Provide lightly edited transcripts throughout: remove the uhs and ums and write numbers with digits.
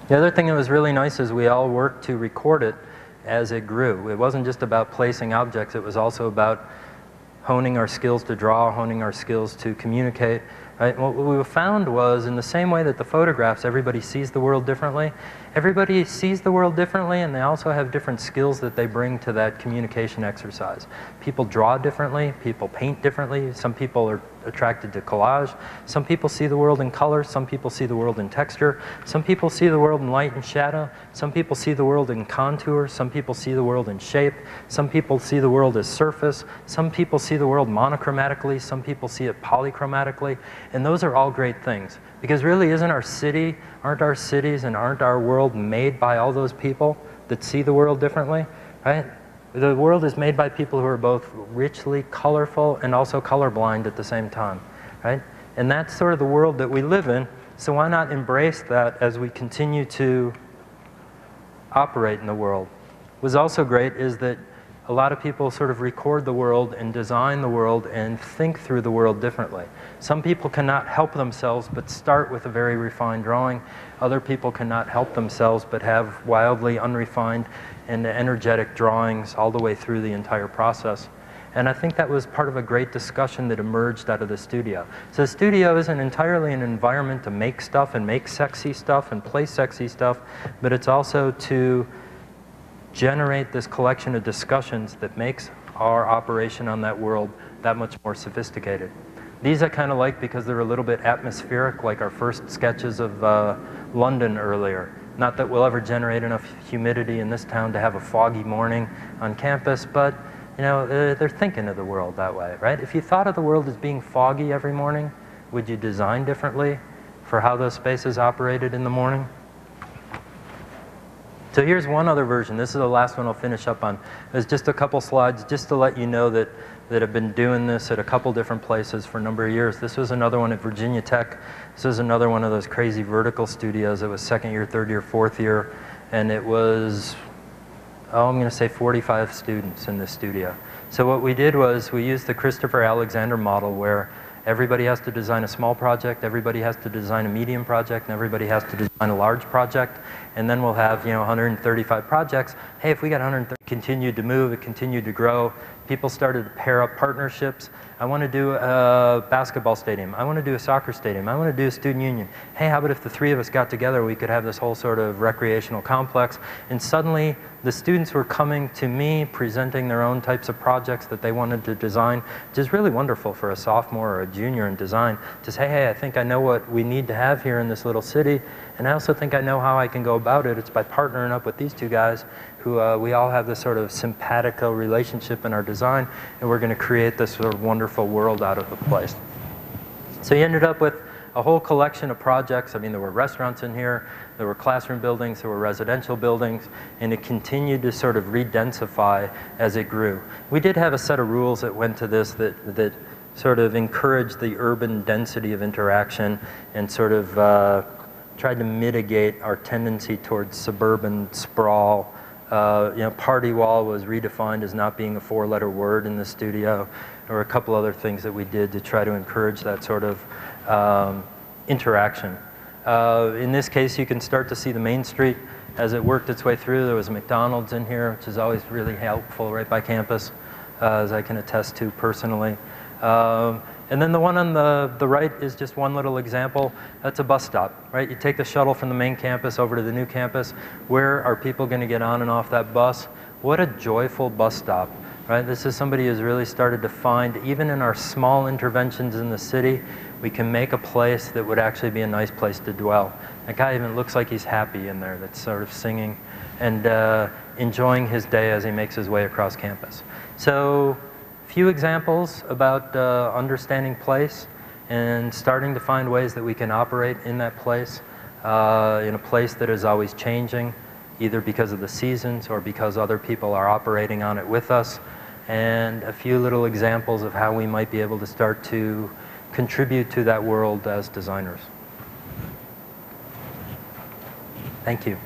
The other thing that was really nice is we all worked to record it as it grew. It wasn't just about placing objects, it was also about honing our skills to draw, honing our skills to communicate. Right? What we found was, in the same way that the photographs, everybody sees the world differently. Everybody sees the world differently, and they also have different skills that they bring to that communication exercise. People draw differently, people paint differently, some people are attracted to collage, some people see the world in color, some people see the world in texture, some people see the world in light and shadow, some people see the world in contour, some people see the world in shape, some people see the world as surface, some people see the world monochromatically, some people see it polychromatically, and those are all great things. Because really, aren't our cities and aren't our world made by all those people that see the world differently, right? The world is made by people who are both richly colorful and also colorblind at the same time, right? And that's sort of the world that we live in, so why not embrace that as we continue to operate in the world? What's also great is that a lot of people sort of record the world and design the world and think through the world differently. Some people cannot help themselves but start with a very refined drawing. Other people cannot help themselves but have wildly unrefined and energetic drawings all the way through the entire process. And I think that was part of a great discussion that emerged out of the studio. So the studio isn't entirely an environment to make stuff and make sexy stuff and play sexy stuff, but it's also to generate this collection of discussions that makes our operation on that world that much more sophisticated. These I kind of like because they're a little bit atmospheric, like our first sketches of London earlier. Not that we'll ever generate enough humidity in this town to have a foggy morning on campus, but you know, they're thinking of the world that way, right? If you thought of the world as being foggy every morning, would you design differently for how those spaces operated in the morning? So here's one other version. This is the last one I'll finish up on. There's just a couple slides just to let you know that I've been doing this at a couple different places for a number of years. This was another one at Virginia Tech. This was another one of those crazy vertical studios. It was second year, third year, fourth year, and it was, I'm going to say 45 students in this studio. So what we did was we used the Christopher Alexander model where everybody has to design a small project, everybody has to design a medium project, and everybody has to design a large project. And then we'll have, 135 projects. Hey, if we got 130, it continued to move, it continued to grow. People started to pair up partnerships. I want to do a basketball stadium. I want to do a soccer stadium. I want to do a student union. Hey, how about if the three of us got together, we could have this whole sort of recreational complex. And suddenly, the students were coming to me, presenting their own types of projects that they wanted to design, which is really wonderful for a sophomore or a junior in design to say, hey, I think I know what we need to have here in this little city, and I also think I know how I can go about it. It's by partnering up with these two guys who we all have this sort of simpatico relationship in our design, and we're going to create this sort of wonderful world out of the place. So you ended up with a whole collection of projects. I mean, there were restaurants in here, there were classroom buildings, there were residential buildings, and it continued to sort of re-densify as it grew. We did have a set of rules that went to this that sort of encouraged the urban density of interaction and sort of tried to mitigate our tendency towards suburban sprawl. Party wall was redefined as not being a four-letter word in the studio. There were a couple other things that we did to try to encourage that sort of interaction. In this case, you can start to see the main street as it worked its way through. There was a McDonald's in here, which is always really helpful right by campus, as I can attest to personally. And then the one on the right is just one little example. That's a bus stop, right? You take the shuttle from the main campus over to the new campus. Where are people going to get on and off that bus? What a joyful bus stop, right? This is somebody who's really started to find, even in our small interventions in the city, we can make a place that would actually be a nice place to dwell. That guy even looks like he's happy in there, that's sort of singing and enjoying his day as he makes his way across campus. So, few examples about understanding place and starting to find ways that we can operate in that place, in a place that is always changing, either because of the seasons or because other people are operating on it with us, and a few little examples of how we might be able to start to contribute to that world as designers. Thank you.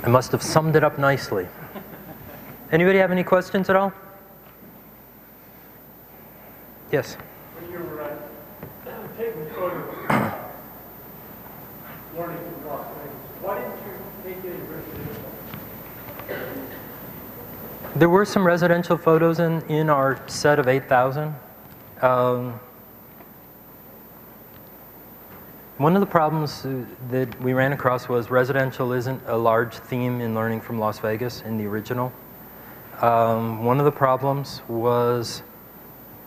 I must have summed it up nicely. Anybody have any questions at all? Yes? When you were taking photos, learning from Las Vegas, why didn't you make it residential? There were some residential photos in our set of 8,000. One of the problems that we ran across was residential isn't a large theme in Learning from Las Vegas in the original. One of the problems was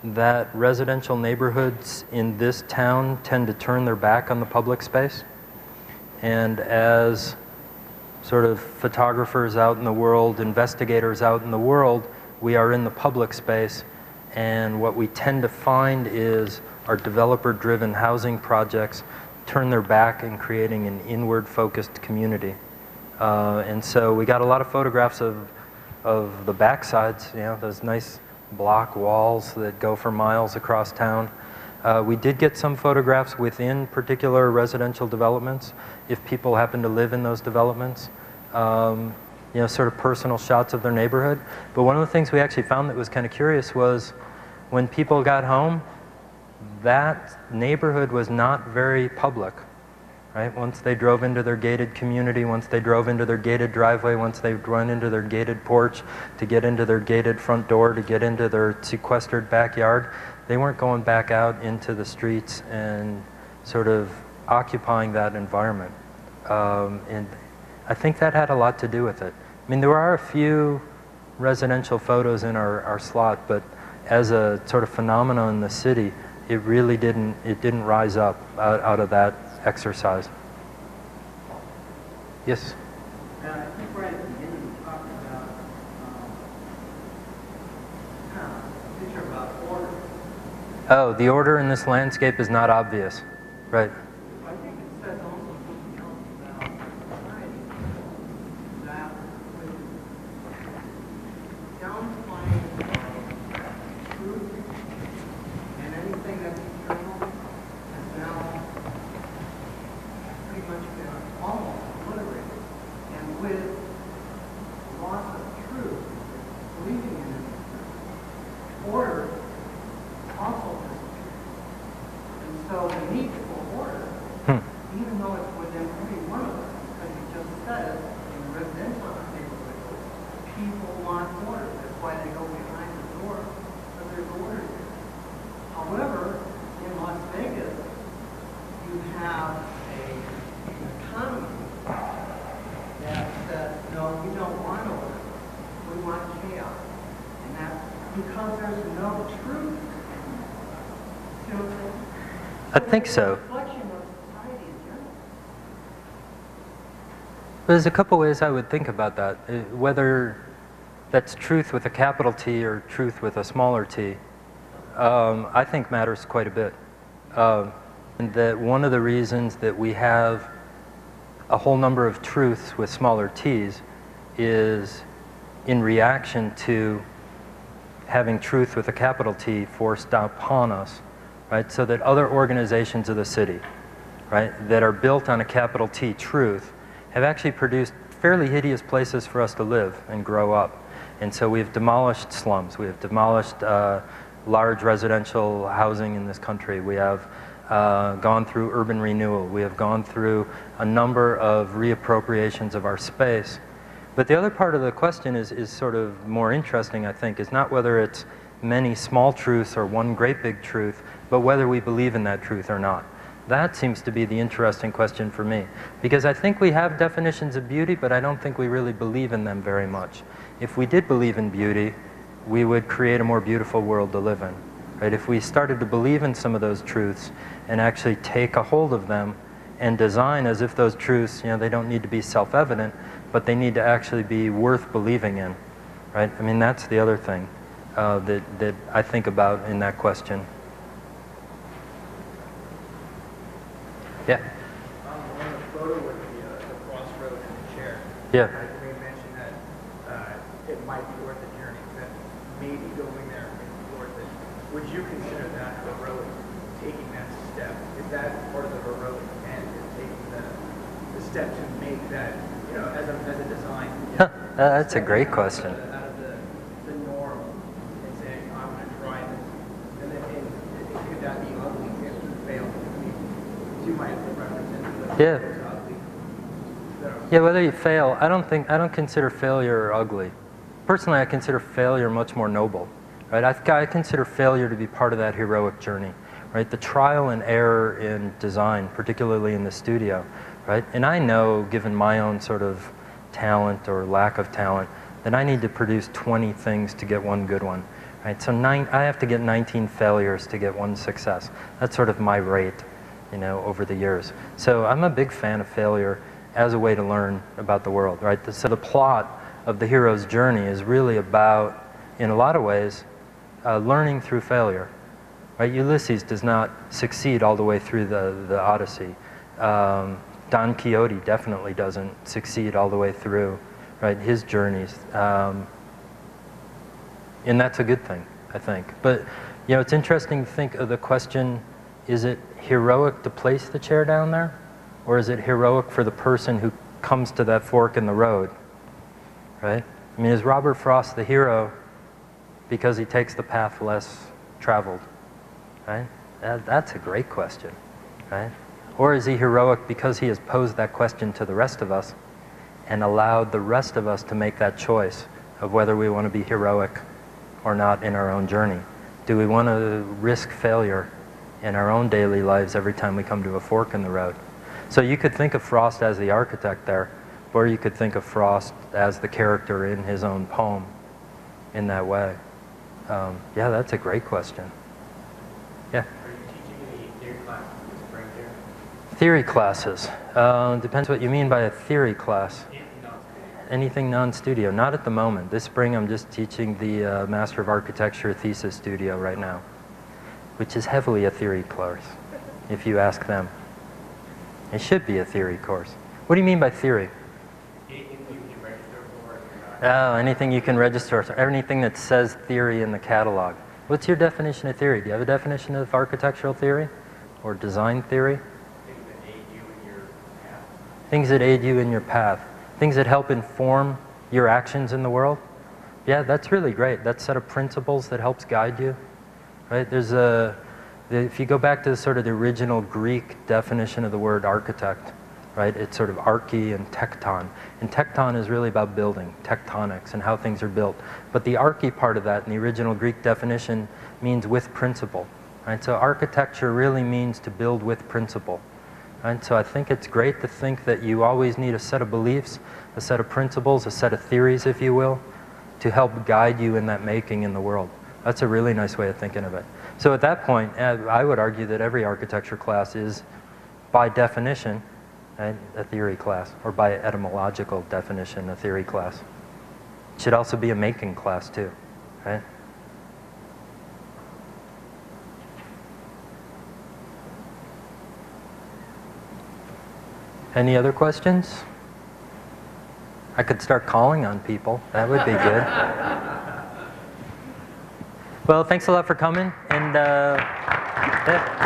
that residential neighborhoods in this town tend to turn their back on the public space. And as sort of photographers out in the world, investigators out in the world, we are in the public space. And what we tend to find is our developer-driven housing projects turn their back in creating an inward-focused community. And so we got a lot of photographs of the backsides, you know, those nice block walls that go for miles across town. We did get some photographs within particular residential developments, if people happen to live in those developments, you know, sort of personal shots of their neighborhood. But one of the things we actually found that was kind of curious was when people got home, that neighborhood was not very public, right? Once they drove into their gated community, once they drove into their gated driveway, once they run into their gated porch, to get into their gated front door, to get into their sequestered backyard, they weren't going back out into the streets and sort of occupying that environment. And I think that had a lot to do with it. I mean, there are a few residential photos in our slot, but as a sort of phenomenon in the city, it really didn't rise up out of that exercise. Yes? I think right at the beginning you talked about a picture about order. Oh, the order in this landscape is not obvious. Right. I think it says also something else about society, that with downplaying truth and anything that's eternal has now pretty much been almost obliterated. And with loss of truth, believing in it, order also disappears. And so the need for order, even though it's within every one of us, because you just said in the residential neighborhood, people want order. That's why they go behind the door, because there's order there. However, in Las Vegas, you have an economy that says, no, we don't want order. We want chaos. And that's because there's no truth. You know what I'm saying? I think so. Reflection of society in general. There's a couple ways I would think about that. Whether that's truth with a capital T or truth with a smaller t, I think matters quite a bit. And that one of the reasons that we have a whole number of truths with smaller t's is in reaction to having truth with a capital T forced upon us, right? So that other organizations of the city, right, that are built on a capital T truth have actually produced fairly hideous places for us to live and grow up. And so we've demolished slums. We have demolished large residential housing in this country. We have gone through urban renewal. We have gone through a number of reappropriations of our space. But the other part of the question is sort of more interesting, I think, is not whether it's many small truths or one great big truth, but whether we believe in that truth or not. That seems to be the interesting question for me. Because I think we have definitions of beauty, but I don't think we really believe in them very much. If we did believe in beauty, we would create a more beautiful world to live in. Right? If we started to believe in some of those truths and actually take a hold of them and design as if those truths, you know, they don't need to be self-evident, but they need to actually be worth believing in. Right? I mean, that's the other thing that I think about in that question. Yeah. On the photo with the crossroad and the chair. Yeah. We mentioned that it might be worth the journey, that maybe going there is worth it. Would you consider that heroic, taking that step? Is that part of the heroic end, is taking the step to make that you know, as a design? That's a great question. Out of the norm and saying, I'm going to try this. And then could that be ugly if you fail? I mean, you might represent Yeah. it's ugly. Yeah, whether you fail, I don't consider failure ugly. Personally, I consider failure much more noble, right? I consider failure to be part of that heroic journey, right? The trial and error in design, particularly in the studio, right? And I know, given my own sort of talent or lack of talent, that I need to produce 20 things to get one good one, right? So I have to get 19 failures to get one success. That's sort of my rate, you know, over the years. So I'm a big fan of failure as a way to learn about the world, right? So the plot of the hero's journey is really about, in a lot of ways, learning through failure, right? Ulysses does not succeed all the way through the Odyssey. Don Quixote definitely doesn't succeed all the way through, right, his journeys. And that's a good thing, I think. But, you know, it's interesting to think of the question, is it heroic to place the chair down there? Or is it heroic for the person who comes to that fork in the road, right? I mean, is Robert Frost the hero because he takes the path less traveled, right? That's a great question, right? Or is he heroic because he has posed that question to the rest of us and allowed the rest of us to make that choice of whether we want to be heroic or not in our own journey? Do we want to risk failure in our own daily lives every time we come to a fork in the road? So you could think of Frost as the architect there, or you could think of Frost as the character in his own poem in that way. Yeah, that's a great question. Yeah? Are you teaching any theory classes this spring here? Theory classes. Depends what you mean by a theory class. Anything non-studio. Not at the moment. This spring I'm just teaching the Master of Architecture thesis studio right now, which is heavily a theory course, if you ask them. It should be a theory course. What do you mean by theory? Anything you can register for? Oh, anything you can register, so anything that says theory in the catalog. What's your definition of theory? Do you have a definition of architectural theory or design theory? Things that aid you in your path. Things that aid you in your path. Things that help inform your actions in the world. Yeah, that's really great. That set of principles that helps guide you. Right? If you go back to sort of the original Greek definition of the word architect, right? It's sort of archi and tecton. And tecton is really about building, tectonics, and how things are built. But the archi part of that in the original Greek definition means with principle. Right? So architecture really means to build with principle. Right? So I think it's great to think that you always need a set of beliefs, a set of principles, a set of theories, if you will, to help guide you in that making in the world. That's a really nice way of thinking of it. So at that point, I would argue that every architecture class is, by definition, a theory class, or by etymological definition, a theory class. It should also be a making class too, right? Any other questions? I could start calling on people. That would be good. Well, thanks a lot for coming, and yeah.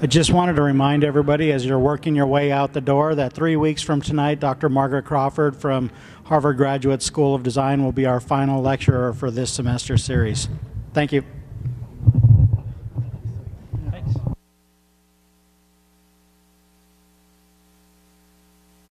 I just wanted to remind everybody as you're working your way out the door that 3 weeks from tonight, Dr. Margaret Crawford from Harvard Graduate School of Design will be our final lecturer for this semester series. Thank you.